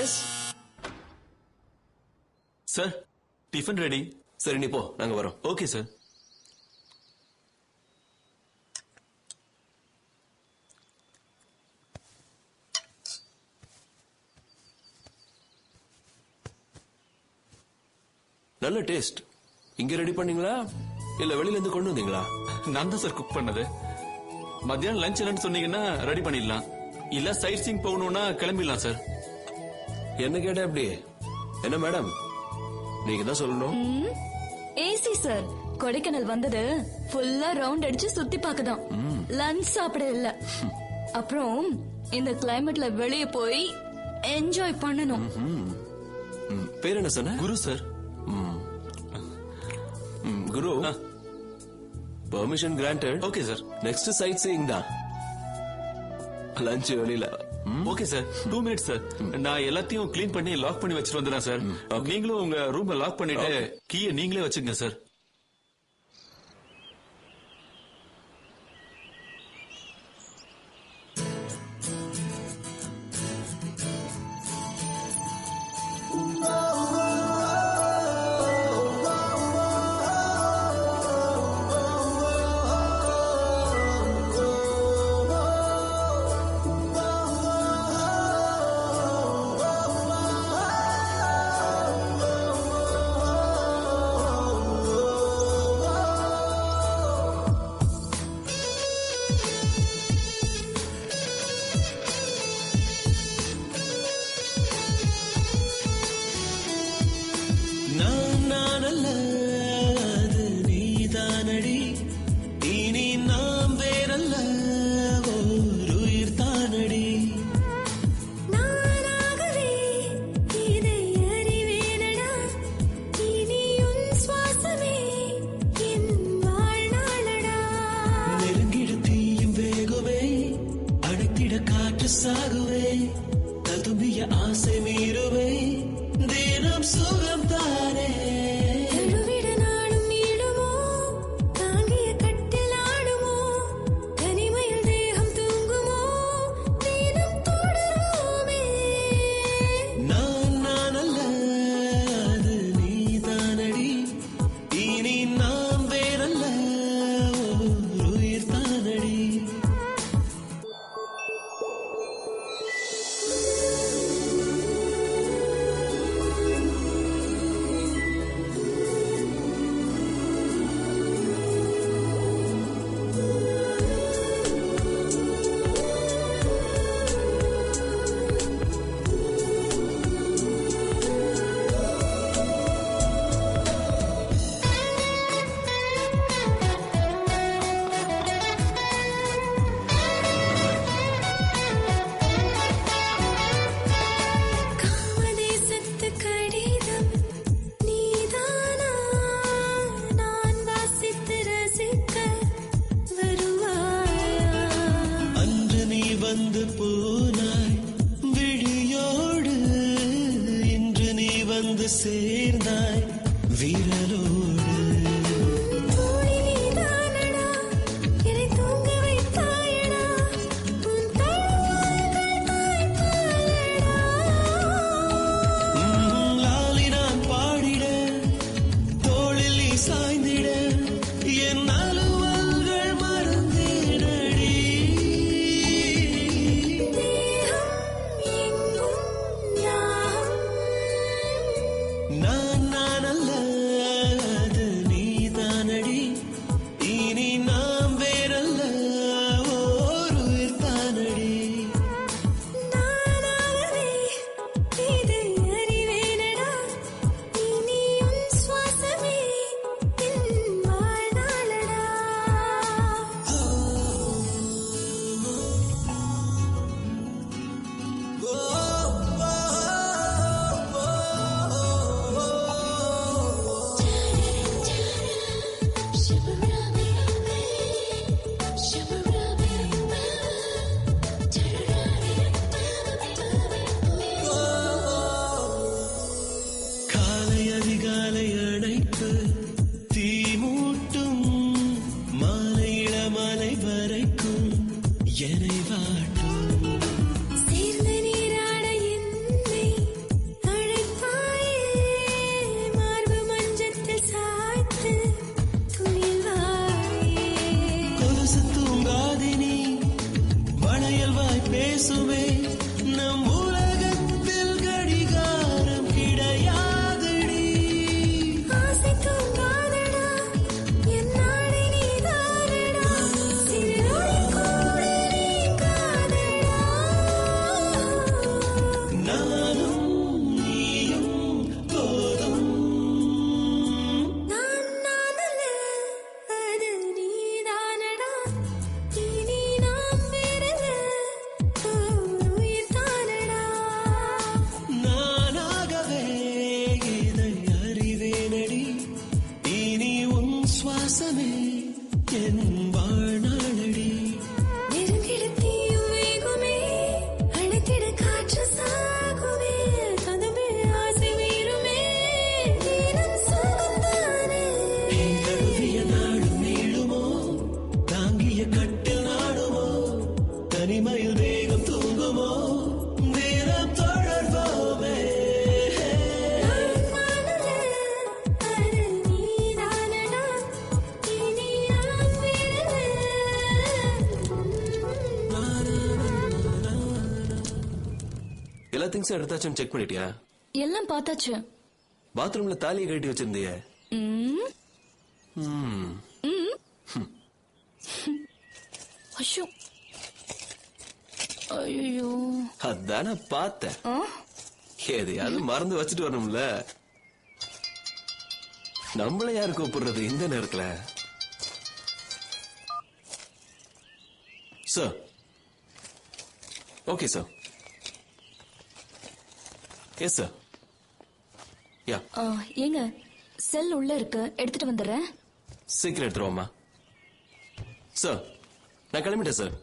Yes sir, tiffin ready. சரி நீ போ, நாங்க வரோம். Okay sir. நல்ல டேஸ்ட். இங்க ரெடி பண்ணீங்களா இல்ல வெளியில இருந்து கொண்டு வந்தீங்களா? நான் தான் சார் குக் பண்ணது. மத்தியானம் லஞ்ச் என்னன்னு சொன்னீங்கன்னா ரெடி பண்ணிடலாம். இல்ல சைட் சீங் போகணும்னா கிளம்பிடலாம் சார். என்ன கேட்ட அப்படி? என்ன மேடம், நீங்க தான் சொல்லணும். ஏசி சார், கொடைக்கானல் வந்தது ஃபுல்லா ரவுண்ட் அடிச்சு சுத்தி பார்க்கதான், லஞ்ச் சாப்பிட இல்ல. அப்புறம் இந்த கிளைமேட்ல வெளியே போய் என்ஜாய் பண்ணணும். பேர் என்ன சொன்ன? Guru sir. Guru, permission granted. Okay sir. Next sightseeing தான், லஞ்ச் வெளியில. Okay sir. 2 minutes sir. நான் எல்லாத்தையும் கிளீன் பண்ணி லாக் பண்ணி வச்சிட்டு வந்துடுறேன் சார். நீங்களும் உங்க ரூமை லாக் பண்ணிட்டு கீயை நீங்களே வச்சுங்க சார். திங்ஸ் எடுத்தாச்சும் செக் பண்ணிட்டியா? எல்லாம் பார்த்தாச்சு. பாத்ரூம்ல தாலியை கட்டி வச்சிருந்தியே. ஐயோ ஐயோ, அதான பார்த்தேன். எதையாவது மறந்து வச்சுட்டு வரணும்ல. நம்மள யாரு கூப்பிடுறது இந்த நேரத்துல? Sir, okay sir. Yes sir. Yeah, ஏங்க செல் உள்ள இருக்கு, எடுத்துட்டு வந்துடுறேன். சீக்கிரம் எடுத்துருவோம்மா. சார், நான் கிளம்பிட்டேன் சார்.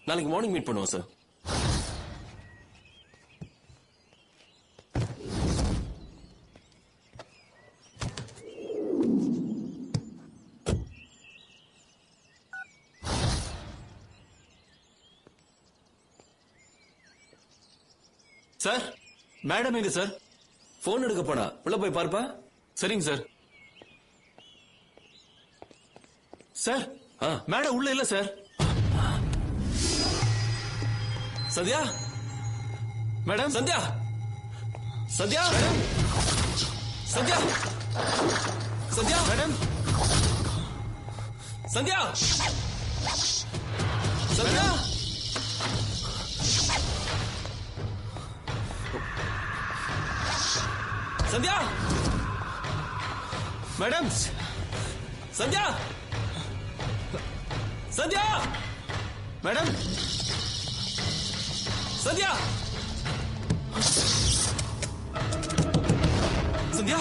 நாளைக்கு மார்னிங் மீட் பண்ணுவோம் சார். சார், மேடம் எங்க சார்? போன் எடுக்க போனா உள்ள போய் பார்ப்பா. சரிங்க சார். சார், மேடம் உள்ள இல்ல sir. Sandhya, madam. Sandhya, Sandhya, Sandhya, Sandhya, madam. Sandhya, Sandhya, Sandhya, madam. Sandhya, Sandhya, madam. Sandhya, Sandhya,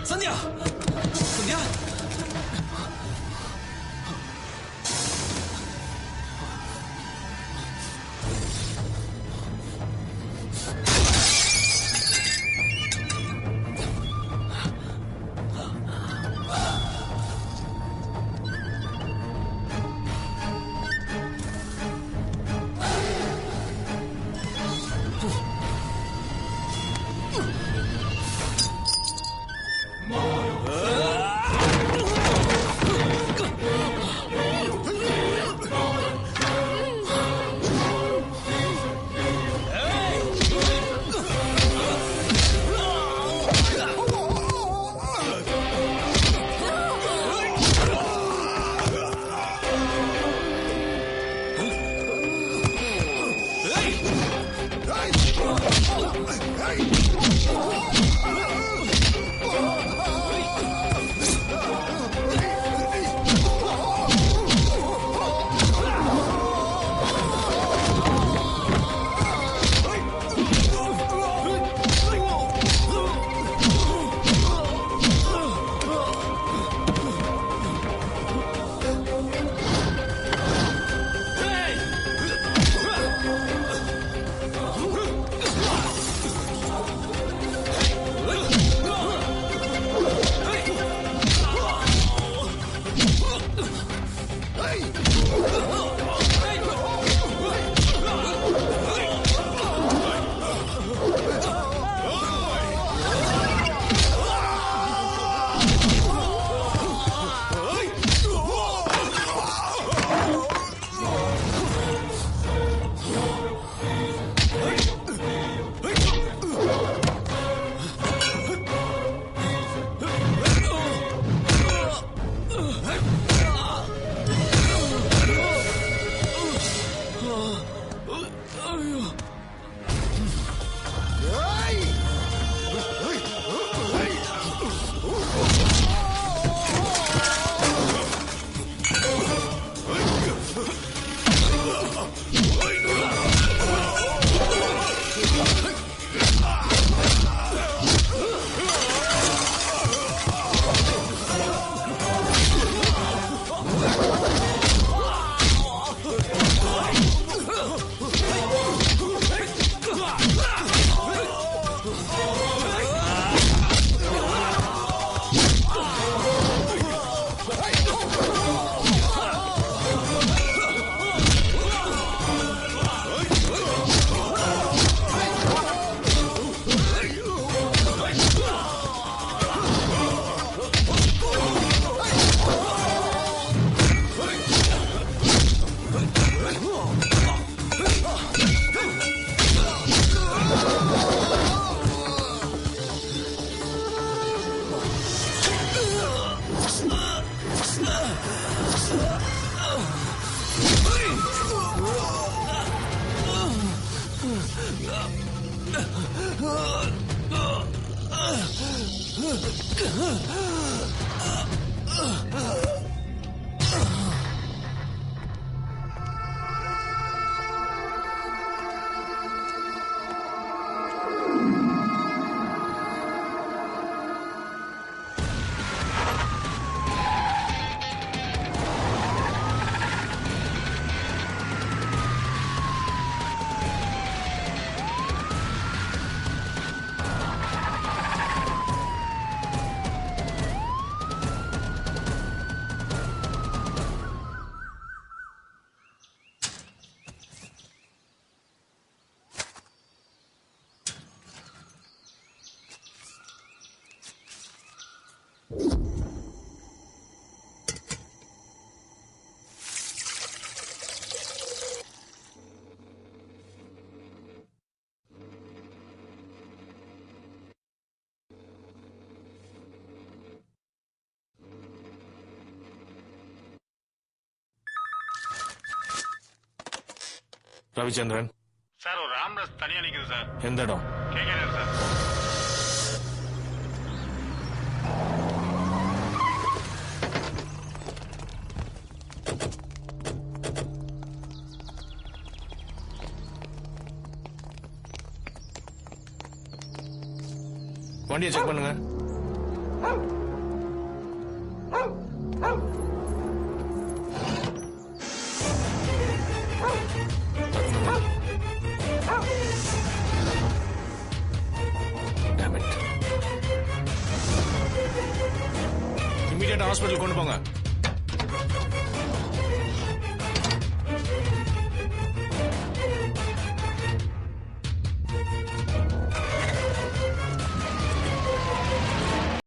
Sandhya, Sandhya. Ravichandran sir ஒரு ஆம்புலன்ஸ் தனியா நிக்குது சார். எந்த இடம்? கேட்கிறேன் சார். வண்டியை செக் பண்ணுங்க. இமீடியட்டா ஹாஸ்பிட்டல் கொண்டு போங்க.